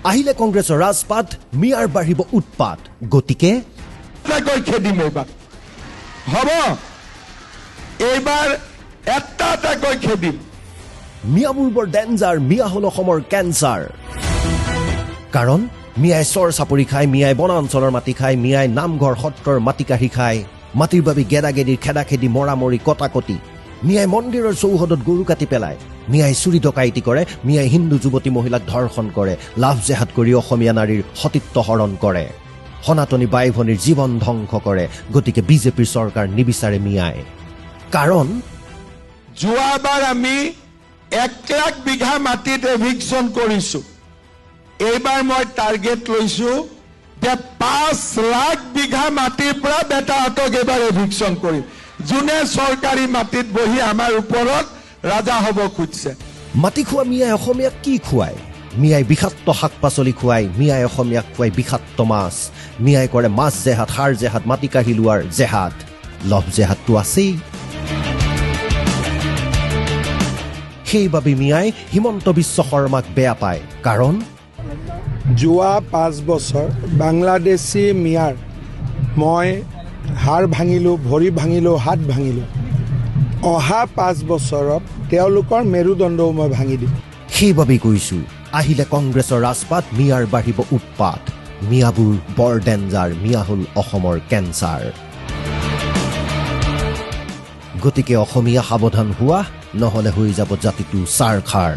আহিলে কংগ্ৰেছৰ ৰাজপাট মিয়াৰ বাঢ়িব উৎপাত গতিকে খেদিম এইবাৰ হ'ব এইবাৰ এটাকৈ খেদিম মিয়াবোৰ বৰ ডেঞ্জাৰ মিয়া হ'ল অসমৰ কেঞ্চাৰ কাৰণ মিয়াই চৰ চাপৰি খায় মিয়াই বনাঞ্চলৰ মাটি খায় মিয়াই নামঘৰ সত্ৰৰ মাটি কাঢ়ি খায় মাটিৰ বাবে গেদাগেদিৰ খেদাখেদি মৰামৰি কটাকটি মিয়াই মন্দিৰৰ চৌহদত গৰু কাটি পেলায় মিয়াই চুৰি ডকাইতি কৰে মিয়াই হিন্দু যুৱতী মহিলাক ধৰ্ষণ কৰে লাভ জেহাদ কৰি অসমীয়া নাৰীৰ সতীত্ব হৰণ কৰে সনাতনী বাই ভনীৰ জীৱন ধ্বংস কৰে গতিকে বিজেপিৰ চৰকাৰ নিবিচাৰে মিয়াই কাৰণ যোৱাবাৰ আমি 1 লাখ বিঘা মাটিত এভিকশ্যন কৰিছো এইবাৰ মই টাৰ্গেট লৈছো যে 5 লাখ বিঘা মাটিৰ পৰা বেটাহঁতক এইবাৰ এভিকশ্যন কৰিম যোনে চৰকাৰী মাটিত বহি আমাৰ ওপৰত ৰাজা হ'ব খুজিছে মাটি খোৱা মিয়াই অসমীয়াক কি খুৱায় মিয়াই বিষাক্ত শাক পাচলি খুৱায় মিয়াই অসমীয়াক খুৱায় বিষাক্ত মাছ মিয়াই কৰে মাছ জেহাদ সাৰ জেহাদ মাটি কাঢ়ি লোৱাৰ জেহাদ লভ জেহাদটো আছেই সেইবাবে মিয়াই হিমন্ত বিশ্ব শৰ্মাক বেয়া পায় কাৰণ যোৱা 5 বছৰ বাংলাদেশী মিয়াৰ মই হাড় ভাঙিলোঁ ভৰি ভাঙিলোঁ হাত ভাঙিলোঁ অহা 5 বছৰত তেওঁলোকৰ মেৰুদণ্ডও মই ভাঙি দিম সেইবাবেই কৈছোঁ আহিলে কংগ্ৰেছৰ ৰাজপাট মিয়াৰ বাঢ়িব উৎপাত মিয়াবোৰ বৰ ডেঞ্জাৰ মিয়া হ'ল অসমৰ কেঞ্চাৰ গতিকে অসমীয়া সাৱধান হোৱা নহ'লে হৈ যাব জাতিটো চাৰখাৰ